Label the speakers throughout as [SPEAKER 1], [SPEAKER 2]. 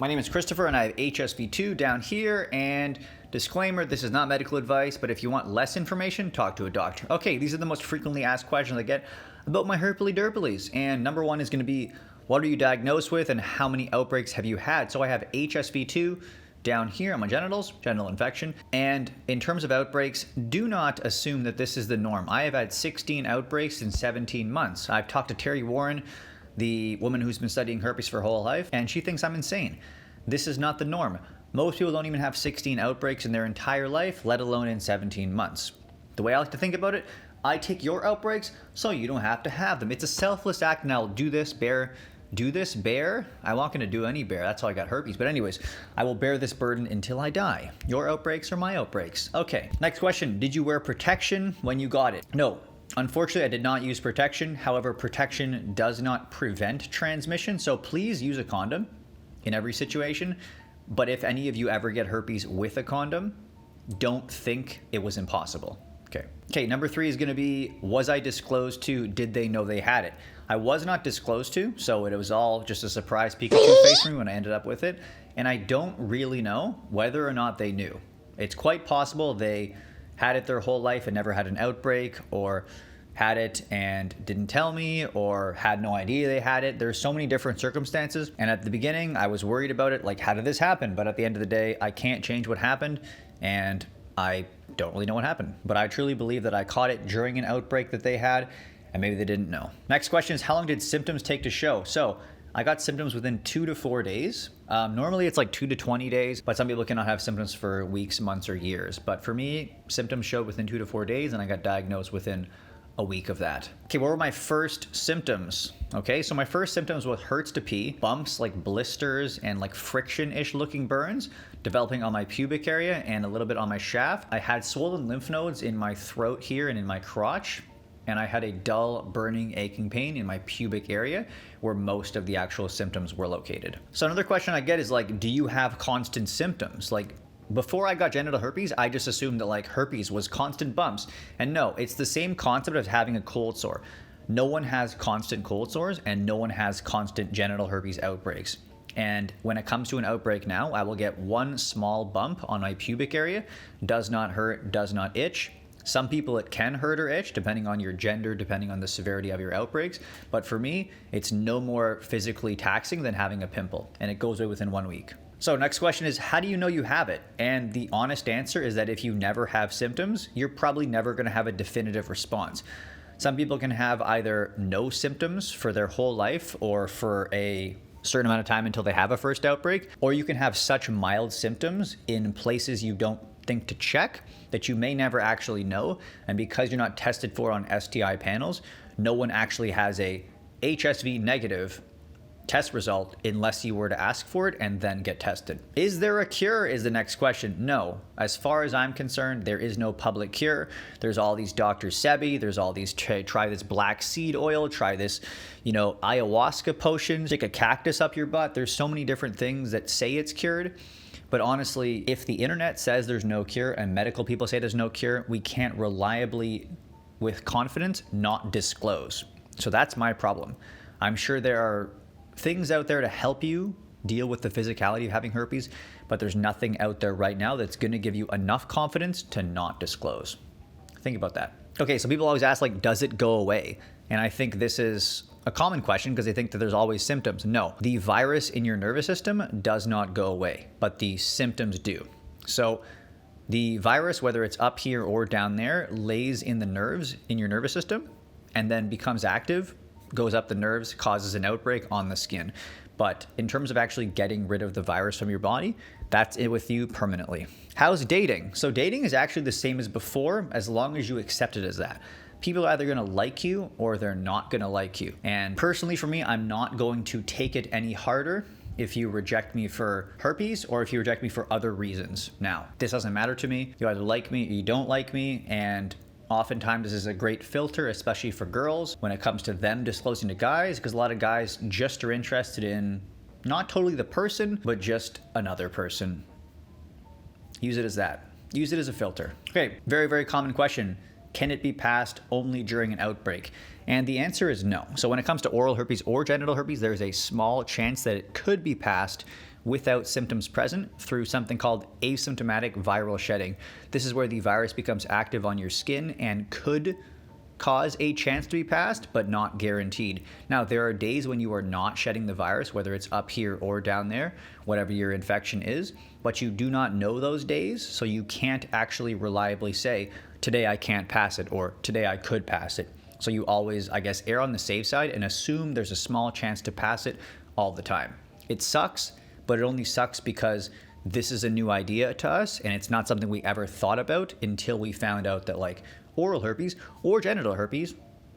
[SPEAKER 1] My name is Christopher and I have HSV2 down here, and disclaimer, this is not medical advice, but if you want less information, talk to a doctor. Okay, these are the most frequently asked questions I get about my herpes, and number one is going to be, what are you diagnosed with and how many outbreaks have you had? So I have HSV2 down here on my genitals, genital infection, and in terms of outbreaks, do not assume that this is the norm. I have had 16 outbreaks in 17 months. I've talked to Terry Warren, the woman who's been studying herpes for her whole life, and she thinks I'm insane. This is not the norm. Most people don't even have 16 outbreaks in their entire life, let alone in 17 months. The way I like to think about it, I take your outbreaks so you don't have to have them. It's a selfless act, and I'll do this, bear. I'm not gonna do any bear, that's how I got herpes. But anyways, I will bear this burden until I die. Your outbreaks are my outbreaks. Okay, next question. Did you wear protection when you got it? No. Unfortunately, I did not use protection. However, protection does not prevent transmission, so please use a condom in every situation. But if any of you ever get herpes with a condom, don't think it was impossible. Okay, number 3 is gonna be, was I disclosed to? Did they know they had it? I was not disclosed to, so it was all just a surprise Pikachu face for me when I ended up with it. And I don't really know whether or not they knew. It's quite possible they had it their whole life and never had an outbreak, or had it and didn't tell me, or had no idea they had it. There's so many different circumstances. And at the beginning, I was worried about it, like, how did this happen? But at the end of the day, I can't change what happened, and I don't really know what happened. But I truly believe that I caught it during an outbreak that they had, and maybe they didn't know. Next question is, how long did symptoms take to show? So I got symptoms within 2 to 4 days. Normally it's like 2 to 20 days, but some people cannot have symptoms for weeks, months, or years. But for me, symptoms showed within 2 to 4 days, and I got diagnosed within a week of that. Okay, what were my first symptoms? Okay, so my first symptoms was hurts to pee, bumps like blisters and like friction-ish looking burns, developing on my pubic area and a little bit on my shaft. I had swollen lymph nodes in my throat here and in my crotch. And I had a dull, burning, aching pain in my pubic area where most of the actual symptoms were located. So another question I get is like, do you have constant symptoms? Like, before I got genital herpes, I just assumed that like herpes was constant bumps. And no, it's the same concept as having a cold sore. No one has constant cold sores, and no one has constant genital herpes outbreaks. And when it comes to an outbreak now, I will get one small bump on my pubic area, does not hurt, does not itch. Some people it can hurt or itch depending on your gender, depending on the severity of your outbreaks. But for me, it's no more physically taxing than having a pimple, and it goes away within 1 week. So next question is, how do you know you have it? And the honest answer is that if you never have symptoms, you're probably never gonna have a definitive response. Some people can have either no symptoms for their whole life or for a certain amount of time until they have a first outbreak, or you can have such mild symptoms in places you don't think to check that you may never actually know. And because you're not tested for on STI panels, no one actually has a HSV negative test result unless you were to ask for it and then get tested. Is there a cure is the next question. No. As far as I'm concerned, there is no public cure. There's all these Dr. Sebi, there's all these try this black seed oil, try this, ayahuasca potion, stick a cactus up your butt. There's so many different things that say it's cured. But honestly, if the internet says there's no cure and medical people say there's no cure, we can't reliably, with confidence, not disclose. So that's my problem. I'm sure there are things out there to help you deal with the physicality of having herpes, but there's nothing out there right now that's gonna give you enough confidence to not disclose. Think about that. Okay, so people always ask, like, does it go away? And I think this is a common question because they think that there's always symptoms. No, the virus in your nervous system does not go away, but the symptoms do. So the virus, whether it's up here or down there, lays in the nerves in your nervous system and then becomes active, goes up the nerves, causes an outbreak on the skin. But in terms of actually getting rid of the virus from your body, that's it with you permanently. How's dating? So dating is actually the same as before, as long as you accept it as that. People are either gonna like you or they're not gonna like you. And personally for me, I'm not going to take it any harder if you reject me for herpes or if you reject me for other reasons. Now, this doesn't matter to me. You either like me or you don't like me, and oftentimes this is a great filter, especially for girls, when it comes to them disclosing to guys, because a lot of guys just are interested in not totally the person, but just another person. Use it as that. Use it as a filter. Okay, very, very common question. Can it be passed only during an outbreak? And the answer is no. So when it comes to oral herpes or genital herpes, there's a small chance that it could be passed without symptoms present through something called asymptomatic viral shedding. This is where the virus becomes active on your skin and could cause a chance to be passed, but not guaranteed. Now, there are days when you are not shedding the virus, whether it's up here or down there, whatever your infection is, but you do not know those days, so you can't actually reliably say, today I can't pass it, or today I could pass it. So you always, I guess, err on the safe side and assume there's a small chance to pass it all the time. It sucks, but it only sucks because this is a new idea to us, and it's not something we ever thought about until we found out that, like, oral herpes or genital herpes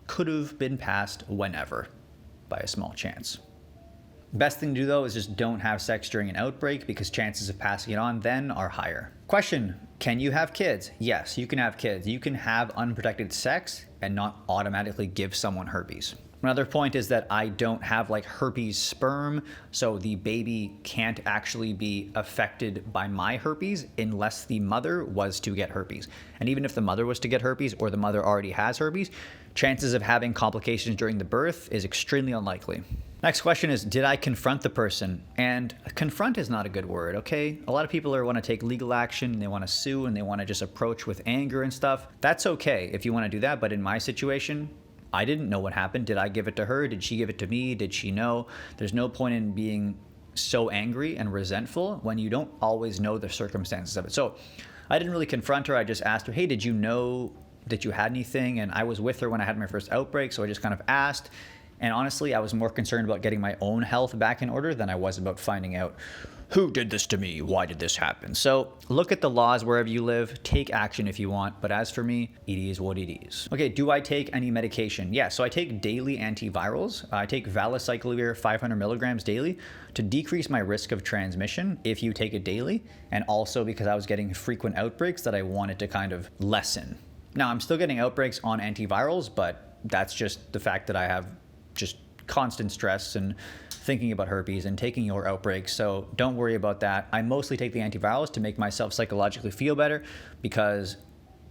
[SPEAKER 1] could have been passed whenever by a small chance. Best thing to do though is just don't have sex during an outbreak because chances of passing it on then are higher. Question, can you have kids? Yes, you can have kids. You can have unprotected sex and not automatically give someone herpes. Another point is that I don't have like herpes sperm, so the baby can't actually be affected by my herpes unless the mother was to get herpes. And even if the mother was to get herpes or the mother already has herpes, chances of having complications during the birth is extremely unlikely. Next question is, did I confront the person? And confront is not a good word, okay? A lot of people want to take legal action, and they want to sue, and they want to just approach with anger and stuff. That's okay if you want to do that, but in my situation, I didn't know what happened. Did I give it to her? Did she give it to me? Did she know? There's no point in being so angry and resentful when you don't always know the circumstances of it. So I didn't really confront her. I just asked her, hey, did you know that you had anything? And I was with her when I had my first outbreak, so I just kind of asked. And honestly, I was more concerned about getting my own health back in order than I was about finding out who did this to me? Why did this happen? So look at the laws wherever you live, take action if you want, but as for me, it is what it is. Okay, do I take any medication? Yeah, so I take daily antivirals. I take valacyclovir 500 milligrams daily to decrease my risk of transmission if you take it daily, and also because I was getting frequent outbreaks that I wanted to kind of lessen. Now, I'm still getting outbreaks on antivirals, but that's just the fact that I have just constant stress and thinking about herpes and taking your outbreaks, so don't worry about that. I mostly take the antivirals to make myself psychologically feel better because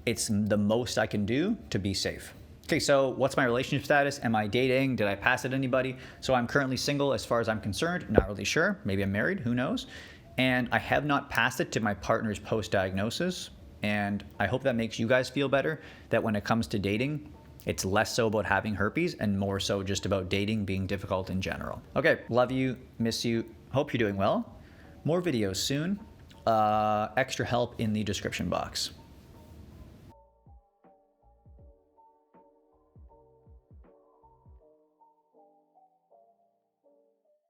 [SPEAKER 1] it's the most I can do to be safe. Okay, so what's my relationship status? Am I dating? Did I pass it to anybody? So I'm currently single as far as I'm concerned, not really sure. Maybe I'm married, who knows? And I have not passed it to my partner's post-diagnosis, and I hope that makes you guys feel better, that when it comes to dating, it's less so about having herpes and more so just about dating being difficult in general. Okay, love you, miss you, hope you're doing well. More videos soon. Extra help in the description box.